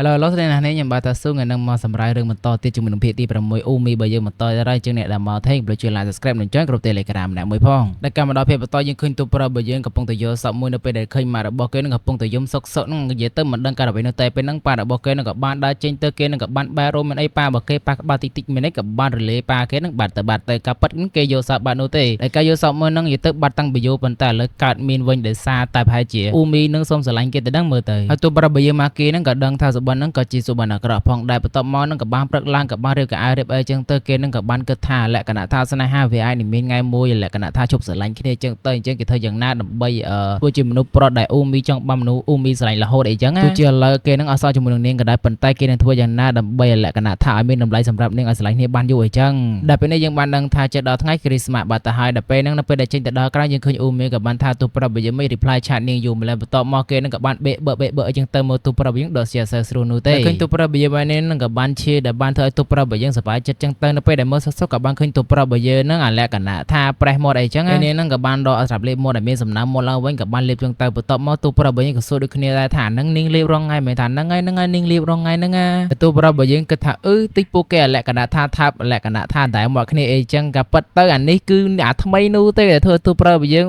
Hello លោកស្រីណាស់នេះខ្ញុំបាទតាស៊ូថ្ងៃនេះមកសម្រាប់រឿងបន្តទៀតជាមួយនឹងភាគទី6អ៊ូមីបើយើងបន្តហើយជាងអ្នកដែលមកថេកព្រោះជួយ like subscribe និង join ក្រុម Telegram អ្នកមួយផងដែលកម្មដល់ភាគបន្តយើងឃើញទូប្រុសបើយើងកំពុងតែយកសក់មួយនៅពេលដែលឃើញម៉ារបស់គេនឹងកំពុងតែយំសុកនឹងនិយាយទៅមិនដឹងការអ្វីនោះតែពេលហ្នឹងប៉ារបស់គេនឹងក៏បានដើរចេញទៅគេនឹងក៏បានបែររោមមានអីប៉ារបស់គេប៉ាក្បាលតិចៗមានអីក៏បានរលាយប៉ាគេនឹងបាត់ទៅការប៉ັດគេយកសក់បាត់នោះទេតែការយកសក់មួយហ្នឹងនិយាយទៅបាត់តាំងពីយូរប៉ុន្តែឥឡូវកើតមានវិញដោយសារតែប្រហែលជាអ៊ូមីនឹងសុំស្រឡាញ់គេទៅដឹងមើលទៅហើយទូប្រុសបើយើងមកគេនឹងក៏ដឹងថាសុបិនហ្នឹងក៏ជាសុបិនអាក្រក់ផងដែរបន្ទាប់មកនឹងក៏បានព្រឹកឡើងក៏បានរៀបកៅអៅរៀបអីចឹងទៅគេនឹងក៏បានគិតថាលក្ខណៈថាស្នេហាវាអាចនឹងមានថ្ងៃមួយលក្ខណៈថាជប់ស្រឡាញ់គ្នាចឹងទៅអញ្ចឹងគេធ្វើយ៉ាងណាដើម្បីធ្វើជាមនុស្សប្រុសដែលអ៊ូមីចង់បានមនុស្សអ៊ូមីស្រឡាញ់រហូតអីចឹងទោះជាឥឡូវគេនឹងអសរជាមួយនឹងនាងក៏ដែរប៉ុន្តែគេនឹងធ្វើយ៉ាងណាដើម្បីលក្ខណៈថាឲ្យមានតម្លៃសម្រាប់នាងឲ្យស្រឡាញ់គ្នាបានយូរអីចឹងដល់ពេលនេះយើងបានដឹងថាចិត្តដល់ថ្ងៃគ្រីស្មាសបាត់ទៅហើយដល់ពេលហ្នឹងនៅពេលដែលចេញទៅដល់ក្រៅយើងឃើញអ៊ូមីក៏បានថាទូប្រុសបើយើងមិន reply chat នាងយូរម្ល៉េះបន្ទាប់មកគេនឹងក៏បានបេកអីចឹងទៅមើលទូប្រុសយើងដល់ជាសើស្រួលនោះទេឃើញទូប្រុសបើយើងបាននឹងក៏បានជាដែលបានធ្វើឲ្យទូប្រុសបើយើងសប្បាយចិត្តចឹងទៅនៅពេលដែលមើលសុកក៏បានឃើញទូប្រុសបើយើងនឹងអាលក្ខណៈថាប្រេះមាត់អីចឹងហើយនាងនឹងក៏បានដកស្រាប់លេបមាត់ឲ្យមានសំណើមមាត់ឡើងវិញក៏បានលេបចឹងទៅបន្ទាប់មកទូប្រុសបើយើងក៏សួរដូចគ្នាដែរថានឹងនាងលេបរងថ្ងៃមែនថាហ្នឹងហើយនាងលេបរងថ្ងៃហ្នឹងទូប្រុសបើយើងគិតថាតិចពួកគេអាលក្ខណៈថាថាលក្ខណៈថាតែមកគ្នាអីចឹងក៏ប៉ិតទៅអានេះគឺអាថ្មីនោះទេដែលធ្វើទូប្រុសបើយើង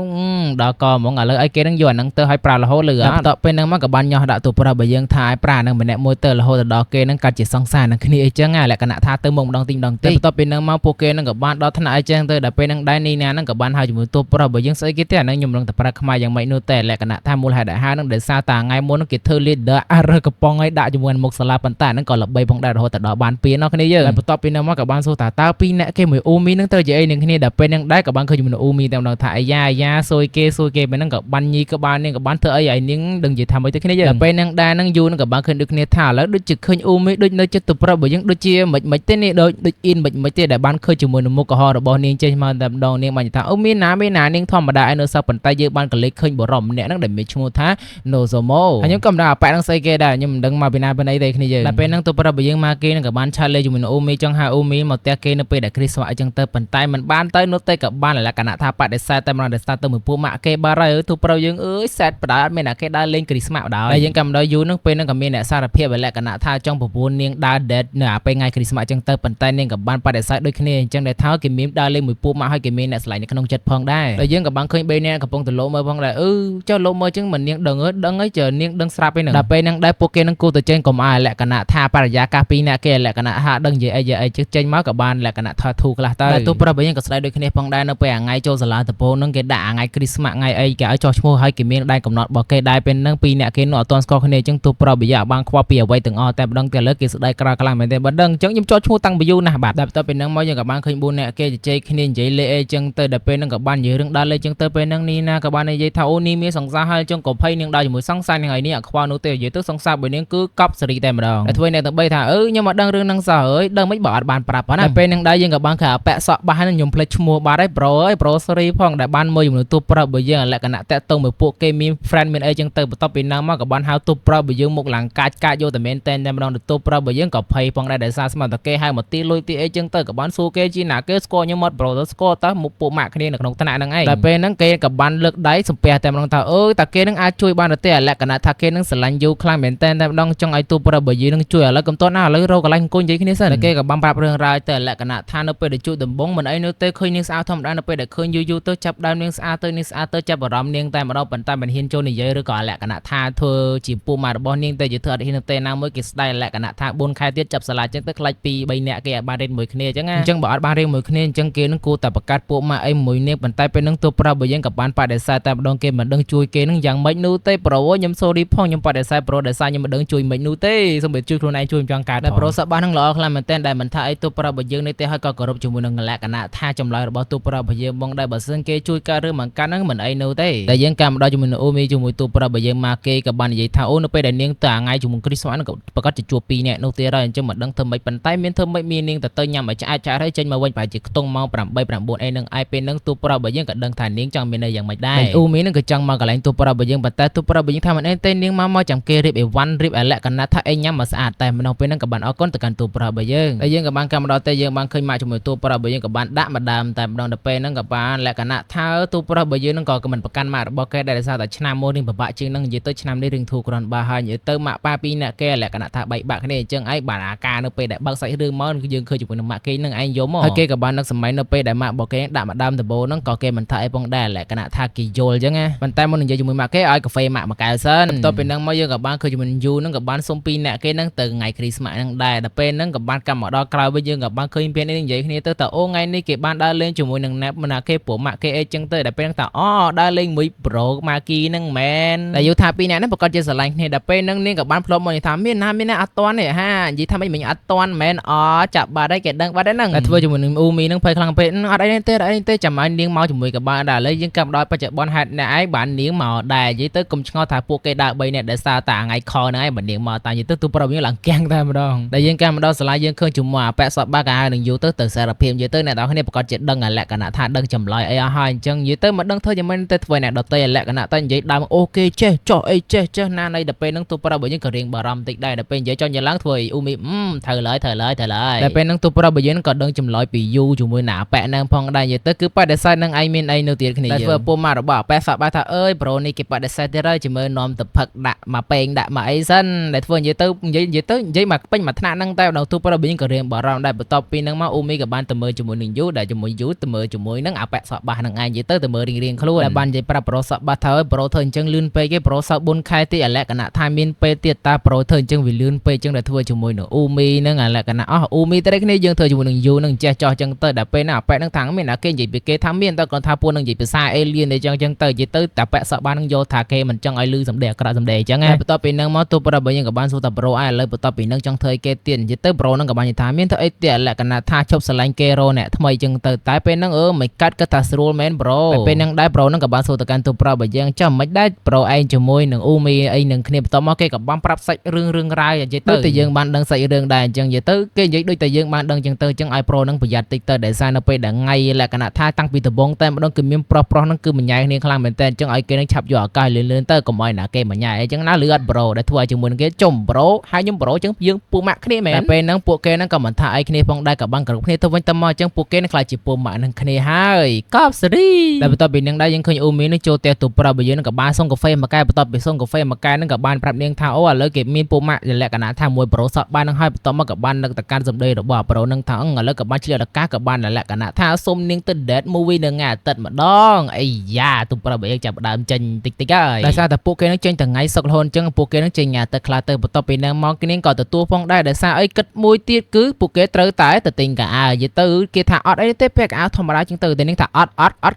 ដល់កហ្មងឥឡូវឲ្យគេនឹងយកអាហ្នឹងទៅឲ្យប្រើរហូតលឺបន្ទាប់ពេលហ្នឹងមកក៏បានញោះដាក់ទូប្រុសបើយើងថាឲ្យប្រើហ្នឹងម្នាក់មួយទៅរហូតដល់គេនឹងកាត់ជាសង្សារនឹងគ្នាអីចឹងលក្ខណៈថាទៅមកម្ដងទីម្ដងទេបន្ទាប់ពីហ្នឹងមកពួកគេនឹងក៏បានដល់ថ្នាក់អីចឹងទៅដល់ពេលហ្នឹងដែរនីណាហ្នឹងក៏បានហៅជាមួយទូប្រុសបើយើងស្អីគេទេអាហ្នឹងខ្ញុំនឹងតែប្រើខ្មែរយ៉ាងម៉េចនោះតែលក្ខណៈថាមូលហេតុដែលហៅហ្នឹងដោយសារតែថ្ងៃមុនគេធ្វើ leader អរើកំប៉ុងឲ្យដាក់ជាមួយមុខសាលាប៉ុន្តែហ្នឹងក៏ល្បីផងដែររហូតដល់បាន2នោះគ្នាយើងហើយបន្ទាប់ពីហ្នឹងមកក៏បានសួរថាតើ2នាក់គេមួយអ៊ូមីហ្នឹងទៅជាអីនឹងគ្នាដល់ពេលហ្នឹងដែរក៏បានឃើញជាមួយអ៊ូមីតែម្ដងថាអាយ៉ាសួយគេពេលហ្នឹងក៏បានញីក៏បាននាងក៏បានធ្វើអីឲ្យនាងដឹងនិយាយថាម៉េចទៅគ្នាយើងដល់ពេលហ្នឹងដែរហ្នឹងយូរហ្នឹងក៏បានឃើញដូចគ្នាថាឥឡូវដូចជាឃើញអ៊ូមីដូចនៅចិត្តទូប្រុសបើយើងដូចជាមិនទេនេះដូចអ៊ីនមិនទេដែលបានឃើញជាមួយនឹងមុខកុហករបស់នាងចេញមកតែម្ដងនាងបានថាអូមានណានាងធម្មតាឯនៅសោះប៉ុន្តែយើងបានកលេចឃើញបរមម្នាក់ហ្នឹងដែលមានឈ្មោះថា Nozomo ហើយខ្ញុំក៏មិនដឹងអាប៉ែហ្នឹងស្អីគេដែរខ្ញុំមិនដឹងមកពីណាពីណីទេគ្នាយើងដល់ពេលហ្នឹងទូប្រុសបើយើងមកគេនឹងក៏បានឆាតលេជាមួយនឹងអ៊ូមីចង់ហៅអ៊ូមីមកផ្ទះគេនៅពេលដែលគ្រីស្មាសអញ្ចឹងទៅប៉ុន្តែមិនបានទៅនោះទេក៏បានលក្ខណៈថាបដិសេធតែម្ដងដែលស្ដាប់ទៅមួយពួកម៉ាក់គេបារហើយទូប្រុសយើងសែតបដាអត់មានអ្នកគេដើរលេងគ្រីស្មាសបណ្ដោយហើយយើងក៏មិនដល់យូរហ្នឹងពេលហ្នឹងក៏មានអ្នកសារភាពលក្ខណៈថាចង់ប្រពន្ធនាងដើរ date នៅពេលថ្ងៃគ្រីស្មាសអញ្ចឹងទៅប៉ុន្តែនាងក៏បានបដិសេធដូចគ្នាអញ្ចឹងដែលថាគេមានដើរលេងមួយពួកម៉ាក់ហើយគេមានអ្នកស្រឡាញ់នៅក្នុងចិត្តផងដែរហើយយើងក៏បានឃើញ3នាក់កំពុងទៅលោមើលផងដែរចុះលោមើលអញ្ចឹងមិននាងដឹងហើយចើនាងដឹងស្រាប់ឯហ្នឹងដល់ពេលហ្នឹងដែរពួកគេនឹងគូទៅចេញកុំអាយលក្ខណៈថាបរិយាកាស2នាក់គេលក្ខណៈហាដឹងនិយាយអីចេញមកក៏បានលក្ខណៈថាធូខ្លះទៅតែទូប្រុសយើងក៏ស្ដីដូចគ្នាផងដែរនៅពេលថ្ងៃចូលសាលាដំបូងហ្នឹងគេដាក់ថ្ងៃគ្រីស្មាសថ្ងៃអីគេឲ្យចោះឈ្មោះហើយគេមានដែនកំណត់របស់គេដែរពេលហ្នឹង2នាក់គេនោះអត់ទាន់ស្គាល់គ្នាអញ្ចឹងទូប្រុសយើងបានខ្វល់ពីអ្វីទាំងអស់តែម្ដងតែលើគេស្ដីក្រៅខ្លាំងមែនទេបើដឹងអញ្ចឹងខ្ញុំចោះឈ្មោះតាំងពីយូរណាស់បាទតែបន្ទាប់ពីហ្នឹងមកយើងក៏បានឃើញ4នាក់គេជជែកគ្នានិយាយលេអីអញ្ចឹងទៅដល់ពេលហ្នឹងក៏បាននិយាយរឿងដើរលេអញ្ចឹងទៅពេលហ្នឹងនីណាក៏បាននិយាយថាអូនេះមានសង្សារហើយអញ្ចឹងក៏ភ័យនាងដើរជាមួយសង្សារនឹងហើយនេះអខ្វល់នោះទេនិយាយទៅសង្សាររបស់នាងគឺកប់សេរីតែម្ដងតែធ្វើអ្នកទាំង3ថាខ្ញុំមកដឹងរឿងហ្នឹងសោះអើយដឹងមិនបើអត់បានប្រាប់ហ្នឹងពេលហ្នឹងដែរយើងក៏បានឃើញអាប៉ែសក់បាសហ្នឹងខ្ញុំភ្លេចឈ្មោះបាត់ហើយប្រូសេរីផងដែលបានមើលជាមួយទូប្រុសបើយើងលក្ខណៈតាក់ទងមួយពួកគេមាន friend មានអីចឹងទៅបន្ទាប់ពីហ្នឹងមកក៏បានហៅទូប្រុសបើយើងមុខឡើងកាចយកតែមែនតែម្ដងទូប្រុសបើយើងក៏ភ័យផងដែរដែលសារស្មានតែគេហៅមកទីលុយទីអីចឹងទៅក៏បានសួរគេជាណាគេស្គាល់ខ្ញុំអត់ប្រូទៅស្គាល់តើមុខពួកម៉ាក់គ្នានៅក្នុងថ្នាក់ហ្នឹងឯងតែពេលហ្នឹងគេក៏បានលើកដៃសំពះតែម្ដងថាតាគេនឹងអាចជួយបានទេលក្ខណៈថាគេនឹងស្រឡាញ់យូខ្លាំងមែនតែម្ដងចង់ឲ្យទូប្រុសបើយើងនឹងជួយឥឡូវកំតត់ណាឥឡូវរកកន្លែងអង្គុយនិយាយគ្នាសិនគេក៏បានប្រាប់រឿងរ៉ាវទៅលក្ខណៈថានៅពេលដែលជួយដំបងមិនអីនៅទេឃើញនាងស្អាតធម្មតានៅពេលដែលឃើញយូរទៅចាប់ដើមនាងស្អាតទៅចាប់អារម្មណ៍នាងតែម្ដងប៉ុន្តែមិនហ៊ានចូលនិយាយឬក៏លក្ខណៈថាធ្វើជាពូម៉ារបស់នាងតែជាធ្វើអត់ហ៊ានទេណាមួយគេស្ដាយលក្ខណៈថា4ខែទៀតចាប់សាលាចឹងទៅខ្លាច់ពី3នាក់គេអាចបានរៀនមួយគ្នាចឹងអញ្ចឹងបើអត់បានរៀនមួយគ្នាអញ្ចឹងគេនឹងគួរតែបង្កើតពួកម៉ាក់អីមួយនាងប៉ុន្តែពេលហ្នឹងទូប្រុសបើយើងក៏បានបដិសេធតែម្ដងគេមិនដឹងជួយគេនឹងយ៉ាងម៉េចនោះទេប្រូខ្ញុំ sorry ផងខ្ញុំបដិសេធប្រូដោយសារខ្ញុំមិនដឹងជួយមិននោះទេសូមជួយខ្លួនឯងជួយមិនចង់កើតដែរប្រូសបាសនឹងល្អខ្លាំងមែនតើដែលមិនថាអីទូប្រុសបើយើងនេះទេហើយក៏គោរពជាមួយនឹងលក្ខណៈថាចម្លើយរបស់ទូប្រុសបើយើងបងដែរបើសិនគេជួយកើតឬមិនកើតហ្នឹងមិនអីនោះទេតែយើងកម្មដល់ជាមួយនឹងអូមីជាមួយទូប្រុសបើយើងមកគេក៏បាននិយាយថានៅពេលដែលនាងទៅថ្ងៃជាមួយគ្រីស្មាសហ្នឹងក៏ប្រកាសជាជួប2នាក់នោះទៀតហើយអញ្ចឹងមិនដឹងធ្វើម៉េចប៉ុន្តែមានធ្វើម៉េចមាននាងទៅញ៉ាំឲ្យឆ្អែតហើយចេញមកវិញប្រហែលជាខ្ទង់ម៉ោង8 9អីនឹងឯពេលហ្នឹងទូប្រុសបើយើងក៏ដឹងថានាងចង់មានន័យយ៉ាងម៉េចដែរអូមីហ្នឹងក៏ចង់មកកន្លែងទូប្រុសបើយើងប៉ុន្តែទូប្រុសបើយើងថាមិនអីទេនាងមកចាំគេរៀបអីវ៉ាន់រៀបអលក្ខណៈថាអីញ៉ាំមកស្អាតតែម្ដងពេលហ្នឹងក៏បានអរគុណទៅកាន់ទូប្រុសបើយើងហើយយើងក៏បានកម្មដល់តែយើងបានឃើញម៉ាក់ជាមួយទូប្រុសបើយើងក៏បានដាក់ម្ដាមតែម្ដងដល់ពេលហ្នឹងក៏បានលក្ខណៈថាទូប្រុសបើយើងហ្នឹងក៏មិនប្រកាន់ម៉ាក់របស់គេដែរដោយសារតែឆ្នាំមុននេះពិបាកជាងហ្នឹងនិយាយទៅឆ្នាំនេះរឿងធូរគ្រាន់បើហើយនិយាយទៅម៉ាក់ប៉ា2 អ្នកគេលក្ខណៈថាបែកបាក់គ្នាអញ្ចឹងឯងបានអាការនៅពេលដែលបើកសាច់រឿងមកយើងឃើញជាមួយនឹងម៉ាក់គេនឹងឯងយកមកហើយគេក៏បាននឹកសម័យនៅពេលដែលម៉ាក់របស់គេដាក់ម្ដាមដំបូងហ្នឹងក៏គេមិនថាអីផងដែរលក្ខណៈថាគេយល់អញ្ចឹងណាប៉ុន្តែមុននិយាយជាមួយម៉ាក់គេឲ្យកាហ្វេម៉ាក់មួយកែវសិនបន្ទាប់ពីហ្នឹងមកយើងក៏បានឃើញជាមួយនឹងយូហ្នឹងក៏បានសុំពីអ្នកគេហ្នឹងទៅថ្ងៃគ្រីស្មាស់ហ្នឹងដែរដល់ពេលហ្នឹងក៏បានកម្មមកដល់ក្រោយវិញយើងក៏បានឃើញពេលនេះនិយាយគ្នាទៅថាអូថ្ងៃនេះគេបានដើរលេងជាមួយនឹងណាប់ណាគេព្រោះម៉ាក់គេអីចឹងទៅដល់ពេលហ្នឹងថាអូដើរលេងមួយប្រូម៉ាគីហ្នឹងមែនតែយូថាពីអ្នកហ្នឹងប្រកាសជាស្រឡាញ់គ្នាដល់ពេលហ្នឹងនាងក៏បានផ្លប់មកនិយាយថាមានណាអត់តន់ទេហានិយាយថាមិនអត់តន់មែនអូចាប់បាត់ហើយគេដឹងបាត់ហើយហ្នឹងតែធ្វើជាមួយនឹងអ៊ូមីហ្នឹងភ័យខ្លាំងពេកអត់អីទេចាំឲ្យនាងមកជាមួយក៏បានដែរឥឡូវយើងកម្មដល់បច្ចុប្បន្នហេតុអ្នកឯងបាននាងមកដែរនិយាយទៅកុំឆ្ងល់ថាពួកគេដើរ3នាក់ដែលសារតាថ្ងៃខហ្នឹងឯងបើនាងមកតានិយាយទៅទូប្រាប់យើងឡើងគាំងតែម្ដងដែលយើងកម្មដល់សាលាយើងឃើញជាមួយអាប៉ែសតបាក៏ហើយនឹងយូទៅសារភាពនិយាយទៅអ្នកនរគ្នាប្រកាសជាដឹងលក្ខណៈថាដឹងចម្លើយអីអស់ហើយអញ្ចឹងនិយាយទៅមិនដឹងធ្វើយ៉ាងម៉េចទៅធ្វើអ្នកដតីលក្ខណៈតែនិយាយដើមអូគេចេះចោះអីចេះណានៃដល់ពេលហ្នឹងទូប្រាប់យើងក៏រៀងបារម្ភតិចដែរដល់ពេលនិយាយចង់និយាយឡើងធ្វើអ៊ូមីត្រូវឡើយដល់ពេលហ្នឹងទូប្រាប់យើងក៏ដឹងចម្លើយពីយូជាមួយណាប៉ែហ្នឹងផងដែរនិយាយទៅគឺបដិសេធនឹងឯងមានអីនៅទៀតគ្នាតែធ្វើពុំមករបស់ប៉ែសតបាថាអើយប្រូនេះគេបដិសេធទៀតហើយជាមួយនាំទៅផឹកដាក់មកពេងដាក់មកអីសិនដែលធ្វើនិយាយមកពេញមកថ្នាក់ហ្នឹងតែដល់ទូប្រាប់យើងក៏រៀងបារម្ភដែរបន្ទាប់ពីហ្នឹងមកអ៊ូមីក៏បានទៅមើលជាមួយនឹងយូដែលជាមួយយូទៅមើលជាមួយនឹងអាប៉ែសតបាហ្នឹងឯងនិយាយទៅមើលរៀងខ្លួនដែលបាននិយាយប្រាប់ប្រូសតបាថាប្រូធ្វើអញ្ចឹងលឿនពេកគេប្រូសត4ខែទៀតលក្ខណៈថាមានពេលទៀតតាប្រូធ្វើអញ្ចឹងវាលឿនពេកអញ្ចឹងដែលធ្វើជាមួយនឹងអ៊ូមីហ្នឹងលក្ខណៈអស់អ៊ូមីតែគ្នាយើងធ្វើជាមួយនឹងយូនឹងចេះចោះអញ្ចឹងទៅដល់ពេលណាអាប៉ែហ្នឹងថាមានអាគេនិយាយពីគេថាមានតែគាត់ថាពួកនឹងនិយាយភាសាអេលៀនអីចឹងទៅនិយាយទៅតែប៉ែសក់បាននឹងយកថាគេមិនចង់ឲ្យលឺសំដីអាក្រក់សំដីអញ្ចឹងហើយបន្ទាប់ពីហ្នឹងមកទូប្រាប់យើងក៏បានសួរថាប្រូឥឡូវបន្ទាប់ពីហ្នឹងចង់ធ្វើឲ្យគេទៀតនិយាយទៅប្រូហ្នឹងក៏បាននិយាយថាមានធ្វើអីទៀតលក្ខណៈថាជប់ស្រឡាញ់គេរោអ្នកថ្មីអញ្ចឹងទៅតែពេលហ្នឹងមិនកាត់គាត់ថាស្រួលមែនប្រូពេលហ្នឹងដែរប្រូហ្នឹងក៏បានសួរទៅកាន់ទូប្រាប់យើងចាំមិនដែរប្រូឯងជាមួយនឹងអ៊ូមីអីនឹងគ្នាបន្ទាប់មកគេក៏បានប្រាប់សាច់រឿងរ៉ាវនិយាយទៅតែយើងបានដឹងសាច់រឿងដែរអញ្ចឹងនិយាយទៅគេនិយាយដូចតែយើងបានដឹងអញ្ចឹងទៅអញ្ចឹងឲ្យប្រូហ្នឹងប្រយ័ត្នតិចទៅដែលសារនៅពេលដែលថ្ងៃលក្ខណៈថាតាំងពីដំបូងតែម្ដងគឺមានប្រុសហ្នឹងគឺមញ៉ៃគ្នាខ្លាំងមែនតើអញ្ចឹងឲ្យគេនឹងឆាប់យកឱកាសលឿនទៅកុំឲ្យណាគេមញ៉ៃអញ្ចឹងណាលឺអត់ប្រូដែលធ្វើឲ្យជាមួយនឹងគេចំប្រូហើយខ្ញុំប្រូអញ្ចឹងយើងពូម៉ាក់គ្នាមែនតែពេលហ្នឹងពួកគេហ្នឹងក៏មិនថាអីគ្នាផងដែរក៏បានគ្រប់គ្នាទៅវិញទៅមកអញ្ចឹងពួកគេនឹងខ្លាចជាពូម៉ាក់នឹងគ្នាហើយកប់សេរីតែបន្ទាប់ពីនឹងដែរយើងឃើញអ៊ូមីនឹងចូលផ្ទះទូប្រាប់យើងនឹងក៏បានសុំកាហ្វេមួយកែបន្ទាប់ពីសុំកាហ្វេមួយកែនឹងក៏បានប្រាប់នាងថាអូឥឡូវគេមានពូម៉ាក់លក្ខណៈថាមួយប្រូសតបាននឹងហើយបន្ទាប់មកក៏បាននឹកទៅកាន់សម្ដីរបស់ប្រូនឹងថាឥឡូវក៏បានឆ្លៀតឱកាសក៏បានលក្ខណៈថាសុំនាងទៅ date movie នៅថ្ងៃអាទិត្យម្ដងអីយ៉ាទូប្រាប់យើងចាប់ដើមចេញតិចហើយដោយសារតែពួកគេនឹងចេញថ្ងៃសុក្រហូនអញ្ចឹងពួកគេនឹងចេញថ្ងៃអាទិត្យខ្លះទៅបន្ទាប់ពីនឹងមកនាងក៏ទទួលផងដែរដោយសារអីគិតមួយទៀតគឺពួកគេត្រូវតែទៅទិញកៅអៅនិយាយទៅគេថាអត់អីទេពាក់កៅអៅធម្មតាជាងទៅតែនាងថាអត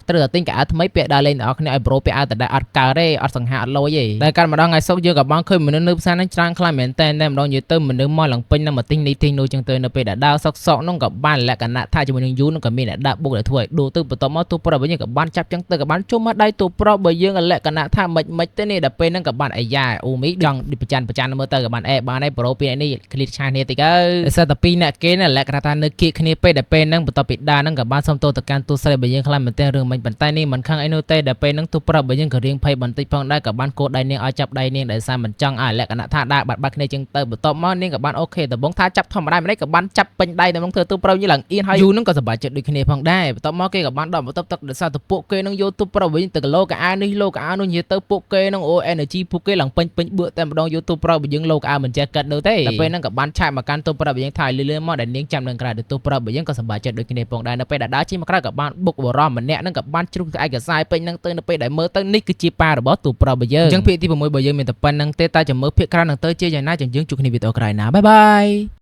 ់ត្រូវតែទិញកៅអៅថ្មីពាក់ដើរលេងអ្នកគ្នាឲ្យប្រូពាក់អៅតែដែរអត់កើទេអត់សង្ហាអត់លុយទេតែកាលម្ដងថ្ងៃសុក្រយើងក៏បានឃើញមនុស្សនៅផ្សារហ្នឹងច្រើនខ្លាំងមែនតែម្ដងនិយាយទៅមនុស្សមកឡើងពេញនឹងមកទិញនេះទិញនោះចឹងទៅនៅពេលដែលដើរសុកនោះក៏បានលក្ខណៈថាជាមួយនឹងយូនឹងក៏មានអ្នកដាក់បុកដែលធ្វើឲ្យដូរទៅបន្ទាប់មកទូប្រាប់យើងក៏បានចាប់ចឹងទៅក៏បានជុំមកដៃទូប្រាប់បើយើងលក្ខណៈថាមិនទេនេះដល់ពេលហ្នឹងក៏បានអាយ៉ាអ៊ូមីចង់ប្រចាំមើលទៅក៏បានបានឯប្រូពីនេះឃ្លីតឆាគ្នាតិចទៅសិតតែពីរអ្នកគេលក្ខណៈថានៅគៀកគ្នាពេកដល់ពេលហ្នឹងបន្ទាប់ពីដើរហ្នឹងក៏បានសុំទោសទៅកាន់ទូស្រីបើយើងខ្លាំងមែនទែនរឿងមិនប៉ុន្តែនេះមិនខឹងអីនោះទេដល់ពេលហ្នឹងទូប្រាប់បើយើងក៏រៀងភ័យបន្តិចផងដែរក៏បានកោដៃនាងឲ្យចាប់ដៃនាងដោយសារមិនចង់ឲ្យលក្ខណៈថាដើរបាត់គ្នាចឹងទៅបន្ទាប់មកនាងក៏បានអូខេដំបងថាចាប់ធម្មតាមិនដេចក៏បានចាប់ពេញដៃដំបងធ្វើទូប្រាប់យើងឡើងអៀនហើយយូហ្នឹងក៏សប្បាយចិត្តដូចគ្នាផងដែរបន្ទាប់មកគេក៏បានដកបន្ទប់ទឹកដោយសារតែពួកគេនឹងយកទូប្រាប់វិញទៅលោកៅអៅនេះលោកៅអៅនោះនិយាយទៅពួកគេនឹងអូ energy ពួកគេឡើងពេញបឿតែម្ដងយកទូប្រាប់យើងលោកៅអៅមិនចេះកាត់នោះទេដល់ពេលហ្នឹងក៏បានឆាប់មកកាន់ទូប្រាប់យើងថាលឿនមកដែលនាងចាំនឹងក្រៅទៅទូប្រាប់យើងក៏សប្បាយចិត្តដូចគ្នាផងដែរនៅពេលដែលដើរជិះមកក្រៅក៏បានបុកបរោះម្នាក់ហ្នឹងក៏បានជ្រុះឯកសារពេញហ្នឹងទៅនៅពេលដែលមើលទៅនេះគឺជាប៉ារបស់ទូប្រាប់យើងអញ្ចឹងភាគទី6របស់យើងមានតែប៉ុណ្្នឹងទេតែចាំមើលភាគក្រៅហ្នឹងទៅជាយ៉ាងណាចឹងយើងជួបគ្នាវីដេអូក្រោយណាបាយបាយ